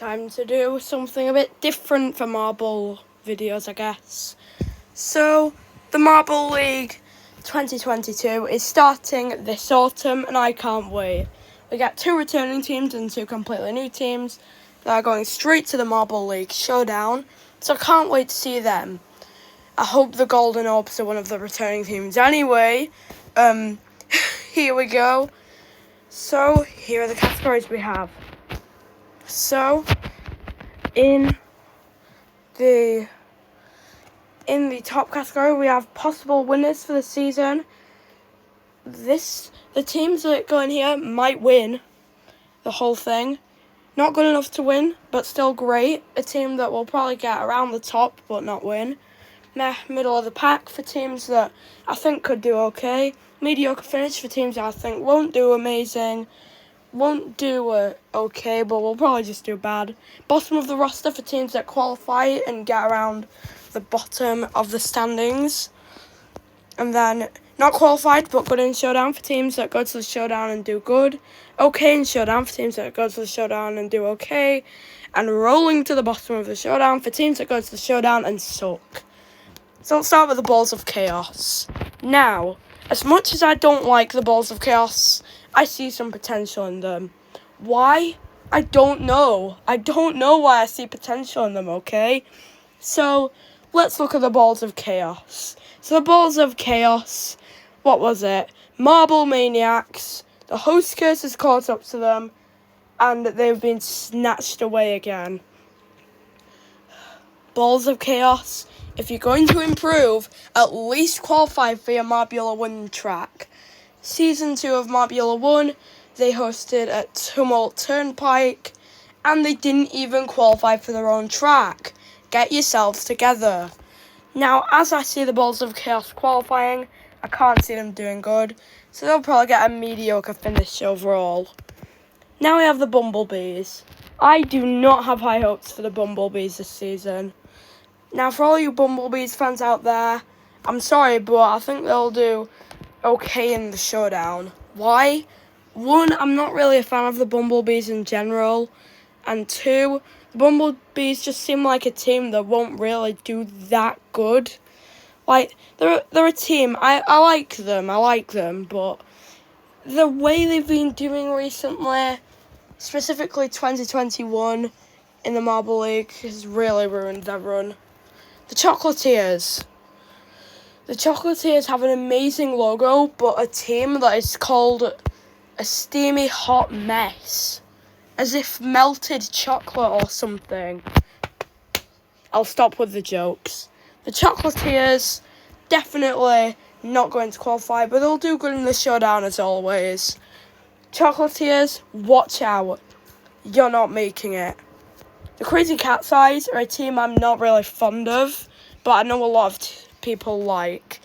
time to do something a bit different for Marble videos, I guess. So, the Marble League 2022 is starting this autumn, and I can't wait. We got 2 returning teams and 2 completely new teams that are going straight to the Marble League Showdown, so I can't wait to see them. I hope the Golden Orbs are one of the returning teams anyway. Here we go. So, here are the categories we have. So, in the top category, we have possible winners for the season. The teams that go in here might win the whole thing. Not good enough to win, but still great. A team that will probably get around the top, but not win. Middle of the pack for teams that I think could do okay. Mediocre finish for teams that I think won't do amazing. Won't do okay, but will probably just do bad. Bottom of the roster for teams that qualify and get around the bottom of the standings. And then not qualified, but good in Showdown for teams that go to the Showdown and do good. Okay in Showdown for teams that go to the Showdown and do okay. And rolling to the bottom of the Showdown for teams that go to the Showdown and suck. So let's start with the Balls of Chaos. Now, as much as I don't like the Balls of Chaos, I see some potential in them. Why? I don't know. I don't know why I see potential in them, okay? So, let's look at the Balls of Chaos. So the Balls of Chaos, what was it? Marble Maniacs. The host curse has caught up to them, and they've been snatched away again. Balls of Chaos. If you're going to improve, at least qualify for your Marbula 1 track. Season 2 of Marbula 1, they hosted at Tumult Turnpike, and they didn't even qualify for their own track. Get yourselves together. Now, as I see the Balls of Chaos qualifying, I can't see them doing good, so they'll probably get a mediocre finish overall. Now we have the Bumblebees. I do not have high hopes for the Bumblebees this season. Now, for all you Bumblebees fans out there, I'm sorry, but I think they'll do okay in the Showdown. Why? 1, I'm not really a fan of the Bumblebees in general. And 2, the Bumblebees just seem like a team that won't really do that good. Like, they're a team, I like them, but the way they've been doing recently, specifically 2021 in the Marble League, has really ruined their run. The Chocolatiers. The Chocolatiers have an amazing logo, but a team that is called a steamy hot mess. As if melted chocolate or something. I'll stop with the jokes. The Chocolatiers, definitely not going to qualify, but they'll do good in the Showdown as always. Chocolatiers, watch out. You're not making it. The Crazy Cat's Eyes are a team I'm not really fond of, but I know a lot of people like.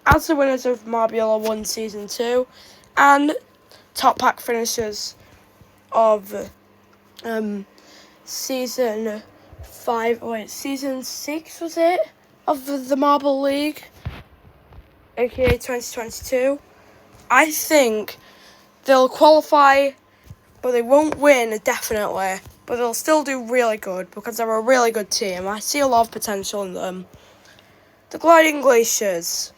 As the winners of Marbula 1 Season 2 and top pack finishers of Season 6 was it? Of the Marble League, aka 2022. I think they'll qualify, but they won't win, definitely. But they'll still do really good because they're a really good team. I see a lot of potential in them. The Gliding Glaciers.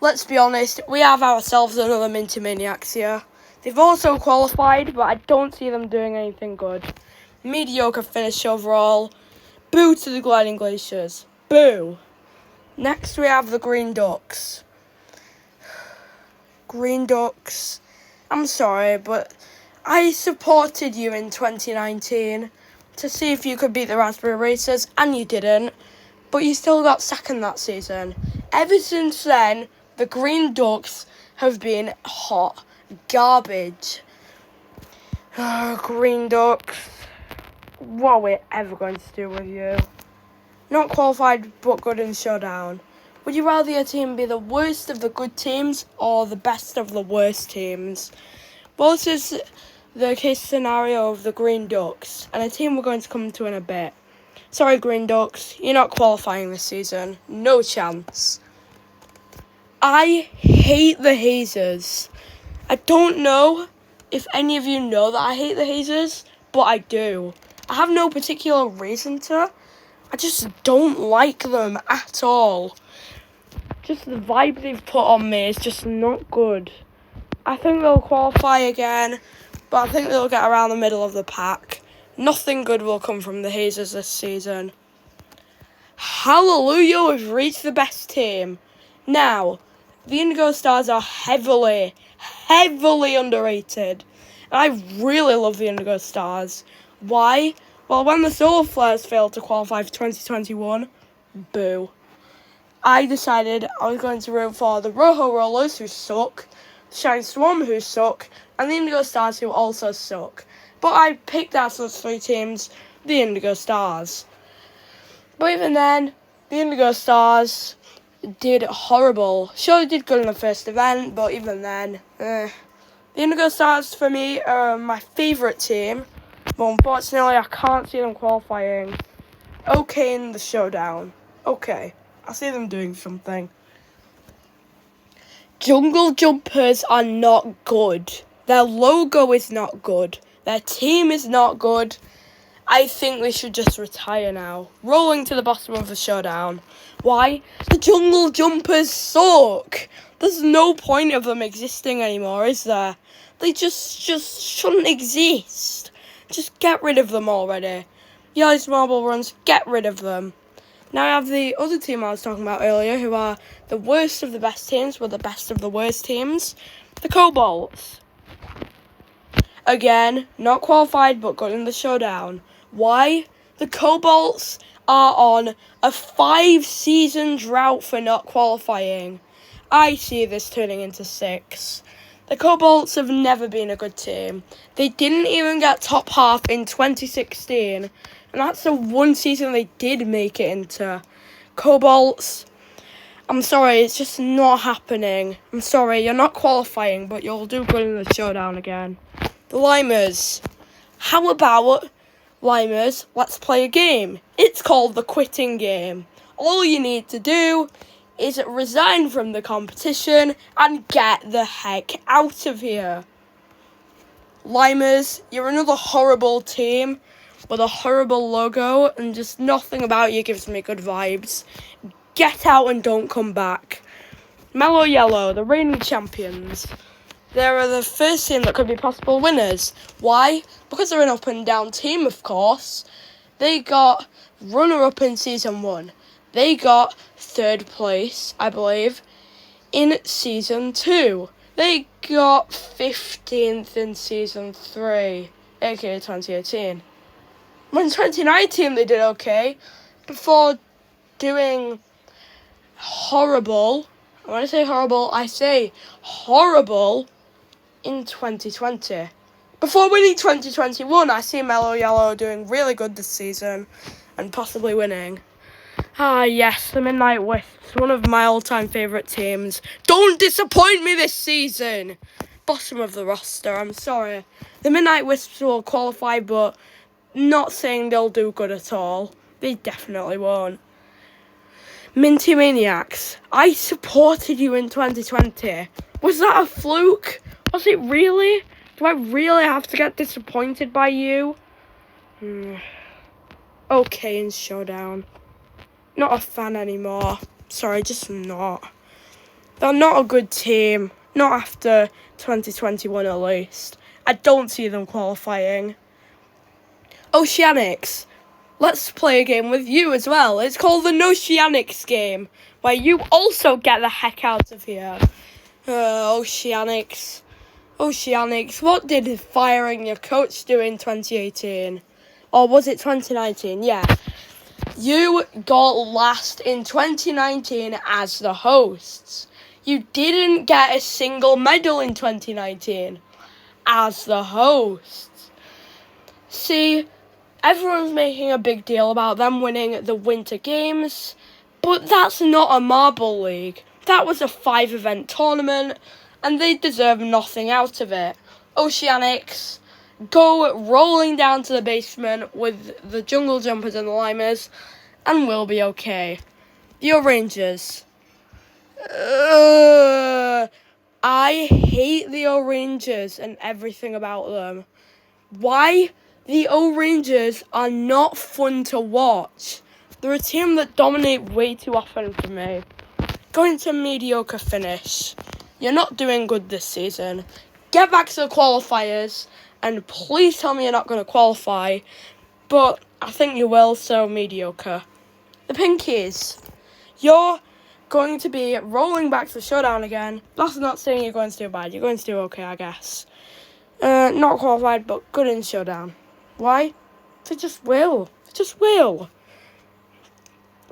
Let's be honest, we have ourselves another Minty Maniacs here. They've also qualified, but I don't see them doing anything good. Mediocre finish overall. Boo to the Gliding Glaciers. Boo. Next we have the Green Ducks. Green Ducks. I'm sorry, but I supported you in 2019 to see if you could beat the Raspberry Racers, and you didn't. But you still got second that season. Ever since then, the Green Ducks have been hot garbage. Green Ducks. What are we ever going to do with you? Not qualified, but good in Showdown. Would you rather your team be the worst of the good teams or the best of the worst teams? Well, this is the case scenario of the Green Ducks, and a team we're going to come to in a bit. Sorry, Green Ducks, you're not qualifying this season. No chance. I hate the Hazers. I don't know if any of you know that I hate the Hazers, but I do. I have no particular reason to. I just don't like them at all. Just the vibe they've put on me is just not good. I think they'll qualify again, but I think they'll get around the middle of the pack. Nothing good will come from the Hazers this season. Hallelujah, we've reached the best team. Now, the Indigo Stars are heavily underrated. And I really love the Indigo Stars. Why? Well, when the Solar Flares failed to qualify for 2021, boo. I decided I was going to root for the Rojo Rollers, who suck, Shine Swarm, who suck, and the Indigo Stars, who also suck. But I picked out those three teams, the Indigo Stars. But even then, the Indigo Stars did horrible. Sure, they did good in the first event, but even then, The Indigo Stars, for me, are my favourite team. But unfortunately, I can't see them qualifying. Okay in the showdown. Okay, I see them doing something. Jungle Jumpers are not good. Their logo is not good. Their team is not good. I think they should just retire now. Rolling to the bottom of the showdown. Why? The Jungle Jumpers suck. There's no point of them existing anymore, is there? They just shouldn't exist. Just get rid of them already. Yellows Marble Runs, get rid of them. Now I have the other team I was talking about earlier, who are the worst of the best teams, but the best of the worst teams. The Cobalts. Again, not qualified, but got in the showdown. Why? The Cobalts are on a 5-season drought for not qualifying. I see this turning into 6. The Cobalts have never been a good team. They didn't even get top half in 2016. And that's the one season they did make it into. Cobalts, I'm sorry, it's just not happening. I'm sorry, you're not qualifying, but you'll do good in the showdown again. The Limers. How about, Limers, let's play a game. It's called the quitting game. All you need to do is resign from the competition and get the heck out of here. Limers, you're another horrible team with a horrible logo, and just nothing about you gives me good vibes. Get out and don't come back. Mellow Yellow, the reigning champions. They're the first team that could be possible winners. Why? Because they're an up and down team, of course. They got runner-up in Season 1. They got 3rd place, I believe, in Season 2. They got 15th in Season 3, aka 2018. When 2019 they did okay, before doing horrible, when I say horrible, I say horrible in 2020. Before winning 2021, I see Mellow Yellow doing really good this season and possibly winning. Ah yes, the Midnight Wisps, one of my all-time favourite teams. Don't disappoint me this season! Bottom of the roster, I'm sorry. The Midnight Wisps will qualify, but not saying they'll do good at all. They definitely won't. Minty Maniacs, I supported you in 2020. Was that a fluke? Was it really? Do I really have to get disappointed by you? Okay in showdown. Not a fan anymore. Sorry, just not. They're not a good team. Not after 2021 at least. I don't see them qualifying. Oceanics. Let's play a game with you as well. It's called the Oceanics game, where you also get the heck out of here. Oceanics. Oceanics, what did firing your coach do in 2018? Or was it 2019? Yeah. You got last in 2019 as the hosts. You didn't get a single medal in 2019 as the hosts. See, everyone's making a big deal about them winning the Winter Games, but that's not a Marble League. That was a 5-event tournament, and they deserve nothing out of it. Oceanics, go rolling down to the basement with the Jungle Jumpers and the Limers, and we'll be okay. The Orangers. I hate the Orangers and everything about them. Why? The O-Rangers are not fun to watch. They're a team that dominate way too often for me. Going to a mediocre finish. You're not doing good this season. Get back to the qualifiers, and please tell me you're not going to qualify. But I think you will, so mediocre. The Pinkies. You're going to be rolling back to the showdown again. That's not saying you're going to do bad. You're going to do okay, I guess. Not qualified, but good in showdown. Why? They just will. They just will.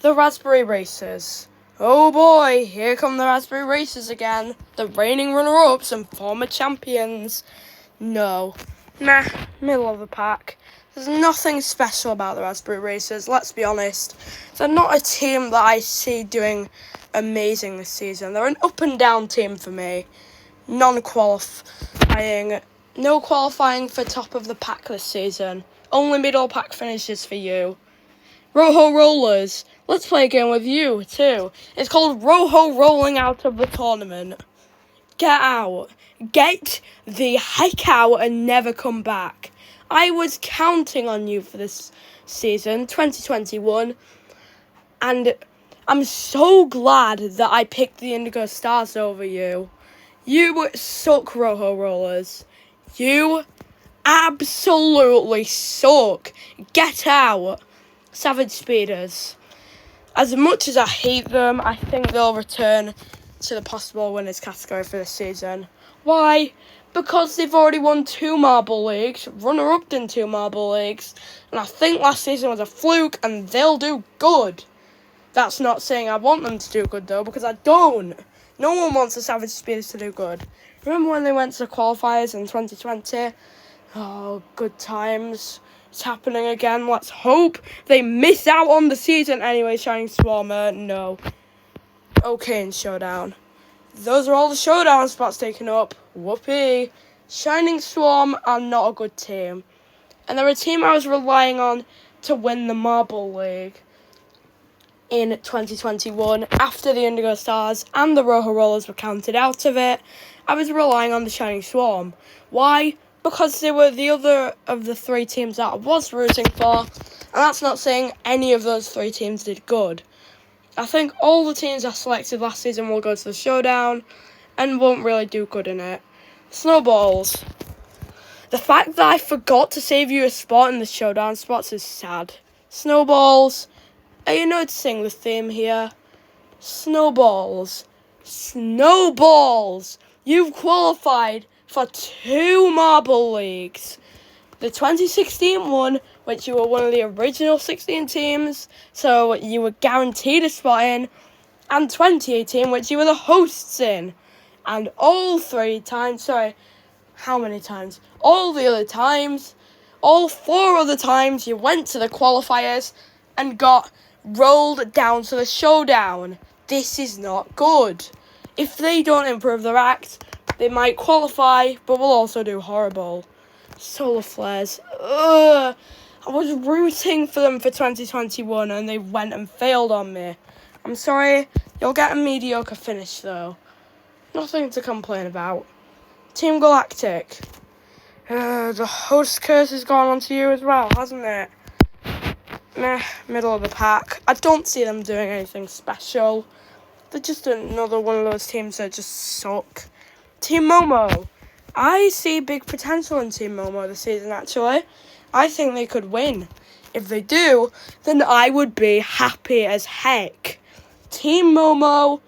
The Raspberry Racers. Oh boy, here come the Raspberry Racers again. The reigning runner-ups and former champions. No. Nah, middle of the pack. There's nothing special about the Raspberry Racers, let's be honest. They're not a team that I see doing amazing this season. They're an up and down team for me. Non-qualifying. No qualifying for top of the pack this season. Only middle pack finishes for you. Rojo Rollers. Let's play a game with you, too. It's called Rojo Rolling Out of the Tournament. Get out. Get the heck out and never come back. I was counting on you for this season, 2021. And I'm so glad that I picked the Indigo Stars over you. You suck, Rojo Rollers. You absolutely suck. Get out. Savage Speeders. As much as I hate them, I think they'll return to the possible winners category for this season. Why? Because they've already won 2 Marble Leagues, runner-up in 2 Marble Leagues, and I think last season was a fluke, and they'll do good. That's not saying I want them to do good, though, because I don't. No one wants the Savage Speeders to do good. Remember when they went to the qualifiers in 2020? Oh, good times. It's happening again. Let's hope they miss out on the season. Anyway, Shining Swarmer, no. Okay, in Showdown. Those are all the Showdown spots taken up. Whoopee. Shining Swarm are not a good team. And they're a team I was relying on to win the Marble League in 2021. After the Indigo Stars and the Rojo Rollers were counted out of it, I was relying on the Shining Swarm. Why? Because they were the other of the 3 teams that I was rooting for. And that's not saying any of those 3 teams did good. I think all the teams I selected last season will go to the Showdown and won't really do good in it. Snowballs. The fact that I forgot to save you a spot in the Showdown spots is sad. Snowballs. Are you noticing the theme here? Snowballs. Snowballs. You've qualified for 2 Marble Leagues. The 2016 one, which you were one of the original 16 teams, so you were guaranteed a spot in, and 2018, which you were the hosts in. And all 3 times, how many times? All the other times, all 4 other times, you went to the qualifiers and got rolled down to the Showdown. This is not good. If they don't improve their act, they might qualify, but will also do horrible. Solar Flares. Ugh. I was rooting for them for 2021 and they went and failed on me. I'm sorry. You'll get a mediocre finish though. Nothing to complain about. Team Galactic. The host curse has gone on to you as well, hasn't it? Meh, middle of the pack. I don't see them doing anything special. They're just another one of those teams that just suck. Team Momo. I see big potential in Team Momo this season, actually. I think they could win. If they do, then I would be happy as heck. Team Momo,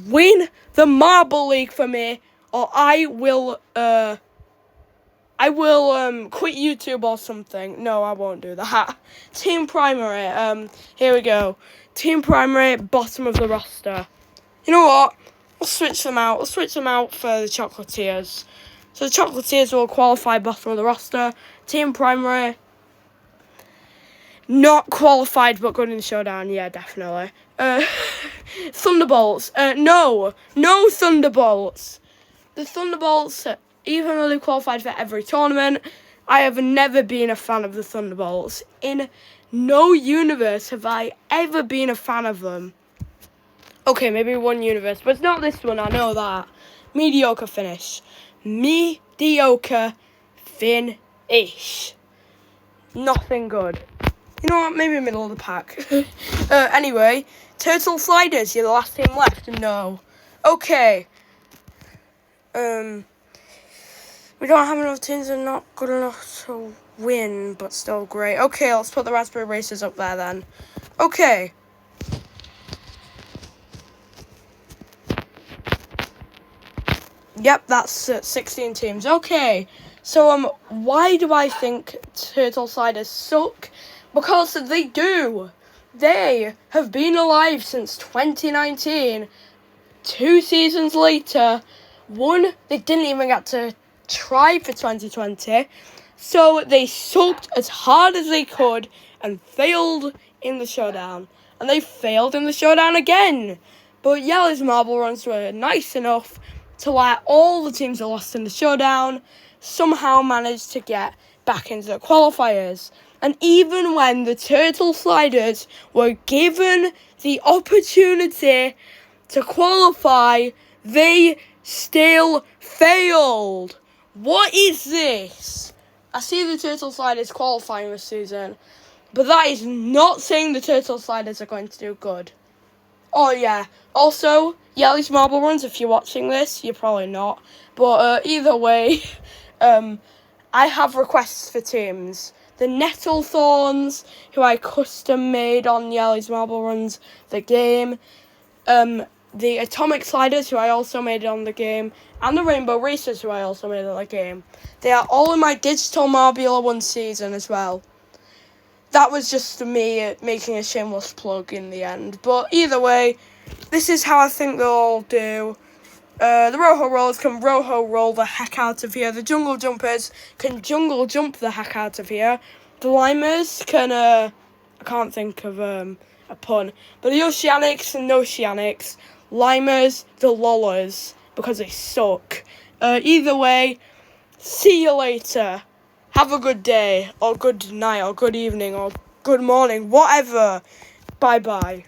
win the Marble League for me, or I will quit YouTube or something. No, I won't do that. Team Primary, here we go. Team Primary, bottom of the roster. You know what? We'll switch them out. We'll switch them out for the Chocolatiers. So the Chocolatiers will qualify bottom of the roster. Team Primary, not qualified but good in the Showdown. Yeah, definitely. Thunderbolts. No Thunderbolts. The Thunderbolts, even though they qualified for every tournament, I have never been a fan of the Thunderbolts. In no universe have I ever been a fan of them. Okay, maybe one universe, but it's not this one, I know that. Mediocre finish. Mediocre finish. Nothing good. You know what? Maybe middle of the pack. Anyway, Turtle Sliders, you're the last team left. No. Okay. We don't have enough teams that are not good enough to win, but still great. Okay, let's put the Raspberry Racers up there then. Okay. Yep, that's 16 teams. Okay. So, why do I think Turtle Sliders suck? Because they do. They have been alive since 2019. 2 seasons later. One, they didn't even get to try for 2020. So they sucked as hard as they could and failed in the showdown. And they failed in the showdown again. But Yellow's marble runs were nice enough to let all the teams that lost in the showdown somehow manage to get back into the qualifiers. And even when the Turtle Sliders were given the opportunity to qualify, they still failed. What is this? I see the Turtle Sliders qualifying this season, but that is not saying the Turtle Sliders are going to do good. Oh yeah, also, Yellow's Marble Runs, if you're watching this, you're probably not, but either way, I have requests for teams. The Nettlethorns, who I custom made on Yellow's Marble Runs, the game, the Atomic Sliders, who I also made on the game, and the Rainbow Racers, who I also made on the game. They are all in my Digital Marbula 1 season as well. That was just me making a shameless plug in the end. But either way, this is how I think they'll all do. The Roho Rollers can Roho roll the heck out of here. The Jungle Jumpers can Jungle Jump the heck out of here. The Limers can, I can't think of a pun. But the Oceanics and Oceanics. Limers, the Lollers, because they suck. Either way, see you later. Have a good day, or good night, or good evening, or good morning, whatever. Bye-bye.